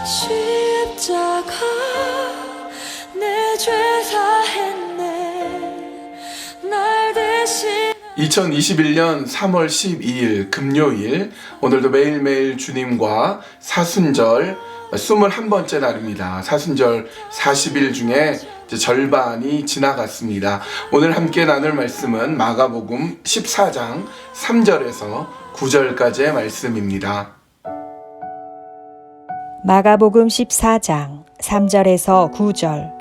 십자가 내 죄 사했네 날 대신 2021년 3월 12일 금요일, 오늘도 매일매일 주님과 사순절 21번째 날입니다. 사순절 40일 중에 이제 절반이 지나갔습니다. 오늘 함께 나눌 말씀은 마가복음 14장 3절에서 9절까지의 말씀입니다. 마가복음 14장 3절에서 9절.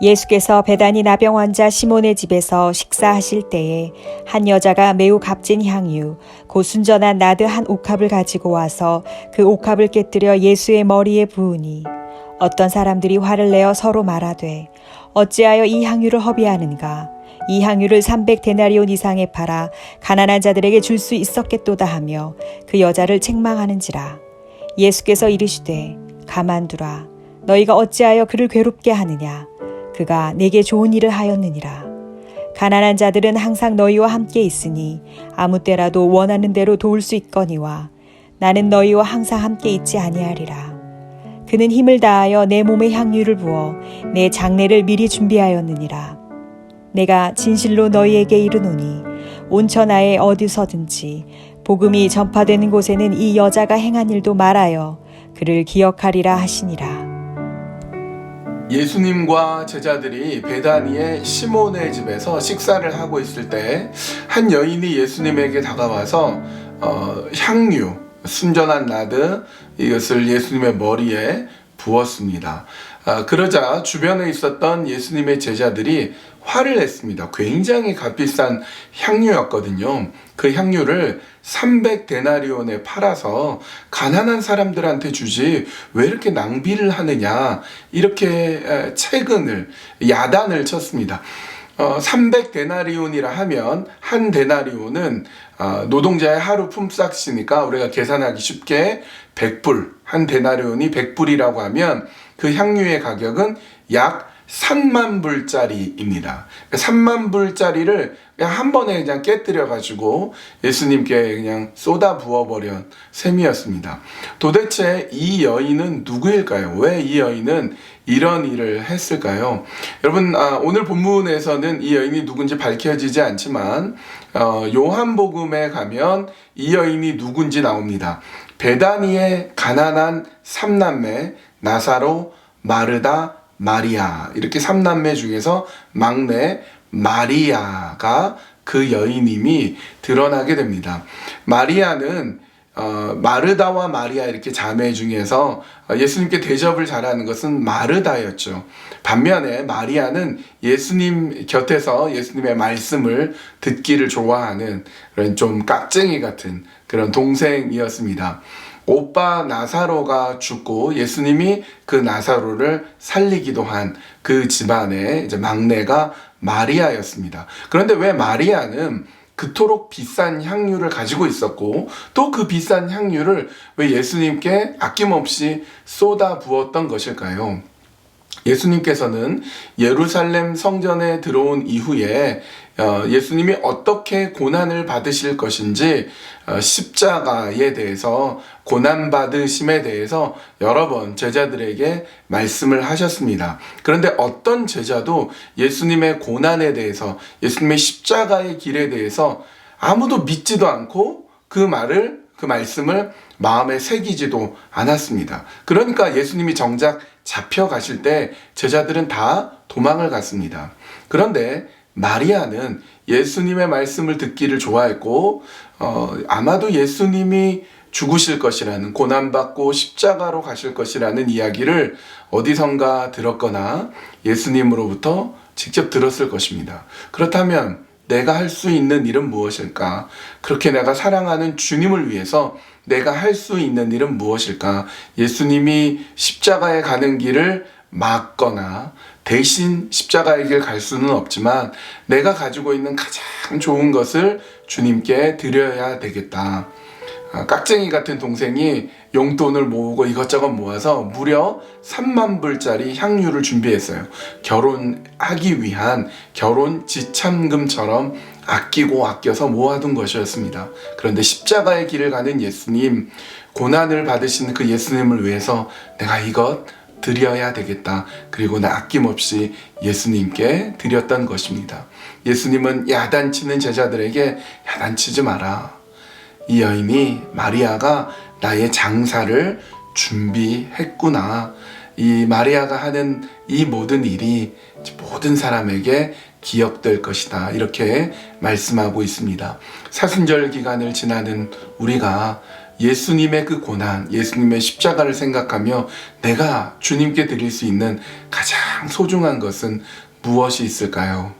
예수께서 베다니 나병 환자 시몬의 집에서 식사하실 때에 한 여자가 매우 값진 향유 곧 순전한 나드 한 옥합을 가지고 와서 그 옥합을 깨뜨려 예수의 머리에 부으니 어떤 사람들이 화를 내어 서로 말하되 어찌하여 이 향유를 허비하는가? 이 향유를 300데나리온 이상에 팔아 가난한 자들에게 줄 수 있었겠도다 하며 그 여자를 책망하는지라. 예수께서 이르시되 가만두라. 너희가 어찌하여 그를 괴롭게 하느냐? 그가 내게 좋은 일을 하였느니라. 가난한 자들은 항상 너희와 함께 있으니 아무 때라도 원하는 대로 도울 수 있거니와 나는 너희와 항상 함께 있지 아니하리라. 그는 힘을 다하여 내 몸에 향유를 부어 내 장례를 미리 준비하였느니라. 내가 진실로 너희에게 이르노니 온 천하에 어디서든지 복음이 전파되는 곳에는 이 여자가 행한 일도 말하여 그를 기억하리라 하시니라. 예수님과 제자들이 베다니의 시몬의 집에서 식사를 하고 있을 때 한 여인이 예수님에게 다가와서 향유, 순전한 나드 이것을 예수님의 머리에 부었습니다. 그러자 주변에 있었던 예수님의 제자들이 화를 냈습니다. 굉장히 값비싼 향유였거든요. 그 향유를 300데나리온에 팔아서 가난한 사람들한테 주지 왜 이렇게 낭비를 하느냐, 이렇게 야단을 쳤습니다. 300데나리온이라 하면 한 데나리온은 노동자의 하루 품삯이니까 우리가 계산하기 쉽게 100불, 한 데나리온이 100불이라고 하면 그 향유의 가격은 약 3만 불짜리입니다. 3만 불짜리를 그냥 한 번에 그냥 깨뜨려가지고 예수님께 그냥 쏟아 부어버린 셈이었습니다. 도대체 이 여인은 누구일까요? 왜 이 여인은 이런 일을 했을까요? 여러분, 오늘 본문에서는 이 여인이 누군지 밝혀지지 않지만 요한복음에 가면 이 여인이 누군지 나옵니다. 베다니의 가난한 3남매 나사로, 마르다, 마리아, 이렇게 3남매 중에서 막내 마리아가 그 여인임이 드러나게 됩니다. 마리아는 마르다와 마리아 이렇게 자매 중에서 예수님께 대접을 잘하는 것은 마르다였죠. 반면에 마리아는 예수님 곁에서 예수님의 말씀을 듣기를 좋아하는 그런 좀 깍쟁이 같은 그런 동생이었습니다. 오빠 나사로가 죽고 예수님이 그 나사로를 살리기도 한 그 집안의 이제 막내가 마리아였습니다. 그런데 왜 마리아는 그토록 비싼 향유를 가지고 있었고 또 그 비싼 향유를 왜 예수님께 아낌없이 쏟아 부었던 것일까요? 예수님께서는 예루살렘 성전에 들어온 이후에 예수님이 어떻게 고난을 받으실 것인지 십자가에 대해서, 고난받으심에 대해서 여러 번 제자들에게 말씀을 하셨습니다. 그런데 어떤 제자도 예수님의 고난에 대해서, 예수님의 십자가의 길에 대해서 아무도 믿지도 않고 그 말씀을 마음에 새기지도 않았습니다. 그러니까 예수님이 정작 잡혀가실 때 제자들은 다 도망을 갔습니다. 그런데 마리아는 예수님의 말씀을 듣기를 좋아했고 아마도 예수님이 죽으실 것이라는, 고난받고 십자가로 가실 것이라는 이야기를 어디선가 들었거나 예수님으로부터 직접 들었을 것입니다. 그렇다면 내가 할 수 있는 일은 무엇일까? 그렇게 내가 사랑하는 주님을 위해서 내가 할 수 있는 일은 무엇일까? 예수님이 십자가에 가는 길을 막거나 대신 십자가의 길 갈 수는 없지만 내가 가지고 있는 가장 좋은 것을 주님께 드려야 되겠다. 깍쟁이 같은 동생이 용돈을 모으고 이것저것 모아서 무려 3만 불짜리 향유를 준비했어요. 결혼하기 위한 결혼 지참금처럼 아끼고 아껴서 모아둔 것이었습니다. 그런데 십자가의 길을 가는 예수님, 고난을 받으신 그 예수님을 위해서 내가 이것 드려야 되겠다. 그리고 나 아낌없이 예수님께 드렸던 것입니다. 예수님은 야단치는 제자들에게 야단치지 마라. 이 여인이 마리아가 나의 장사를 준비했구나. 이 마리아가 하는 이 모든 일이 모든 사람에게 기억될 것이다. 이렇게 말씀하고 있습니다. 사순절 기간을 지나는 우리가 예수님의 그 고난, 예수님의 십자가를 생각하며 내가 주님께 드릴 수 있는 가장 소중한 것은 무엇이 있을까요?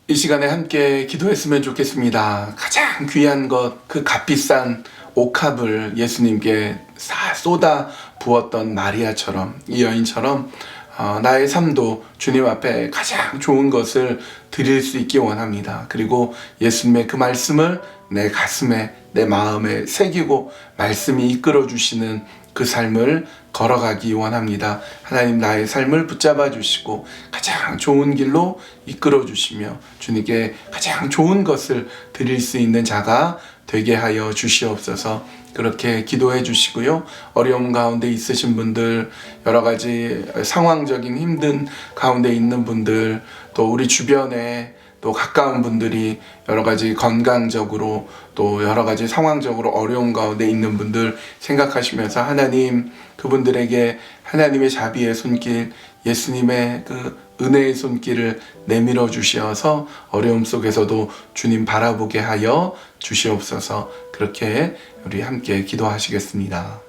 이 시간에 함께 기도했으면 좋겠습니다. 가장 귀한 것, 그 값비싼 옥합을 예수님께 쏟아 부었던 마리아처럼, 이 여인처럼 나의 삶도 주님 앞에 가장 좋은 것을 드릴 수 있기 원합니다. 그리고 예수님의 그 말씀을 내 가슴에, 내 마음에 새기고 말씀이 이끌어 주시는 그 삶을 걸어가기 원합니다. 하나님 나의 삶을 붙잡아 주시고 가장 좋은 길로 이끌어 주시며 주님께 가장 좋은 것을 드릴 수 있는 자가 되게 하여 주시옵소서. 그렇게 기도해 주시고요. 어려움 가운데 있으신 분들, 여러 가지 상황적인 힘든 가운데 있는 분들, 또 우리 주변에 또 가까운 분들이 여러 가지 건강적으로 또 여러 가지 상황적으로 어려운 가운데 있는 분들 생각하시면서 하나님, 그분들에게 하나님의 자비의 손길, 예수님의 그 은혜의 손길을 내밀어 주시어서 어려움 속에서도 주님 바라보게 하여 주시옵소서. 그렇게 우리 함께 기도하시겠습니다.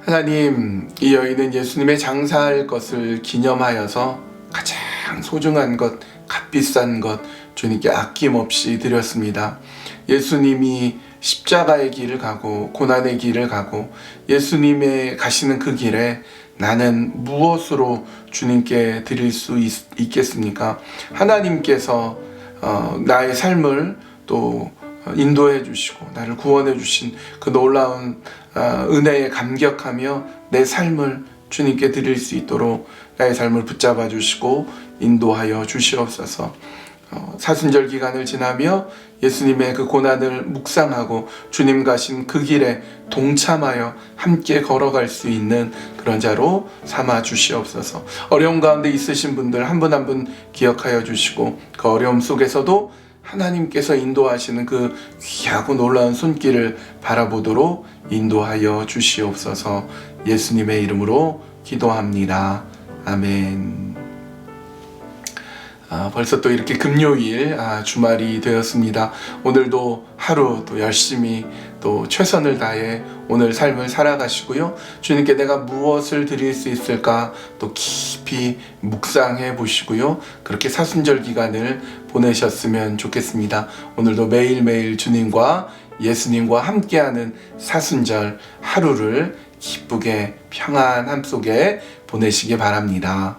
하나님, 이 여인은 예수님의 장사할 것을 기념하여서 가장 소중한 것, 값비싼 것 주님께 아낌없이 드렸습니다. 예수님이 십자가의 길을 가고 고난의 길을 가고 예수님의 가시는 그 길에 나는 무엇으로 주님께 드릴 수 있겠습니까? 하나님께서 나의 삶을 또 인도해 주시고 나를 구원해 주신 그 놀라운 은혜에 감격하며 내 삶을 주님께 드릴 수 있도록 나의 삶을 붙잡아 주시고 인도하여 주시옵소서. 사순절 기간을 지나며 예수님의 그 고난을 묵상하고 주님 가신 그 길에 동참하여 함께 걸어갈 수 있는 그런 자로 삼아 주시옵소서. 어려움 가운데 있으신 분들 한 분 한 분 기억하여 주시고 그 어려움 속에서도 하나님께서 인도하시는 그 귀하고 놀라운 손길을 바라보도록 인도하여 주시옵소서. 예수님의 이름으로 기도합니다. 아멘. 벌써 또 이렇게 금요일 주말이 되었습니다. 오늘도 하루 또 열심히 또 최선을 다해 오늘 삶을 살아가시고요. 주님께 내가 무엇을 드릴 수 있을까 또 깊이 묵상해 보시고요. 그렇게 사순절 기간을 보내셨으면 좋겠습니다. 오늘도 매일매일 주님과 예수님과 함께하는 사순절 하루를 기쁘게 평안함 속에 보내시기 바랍니다.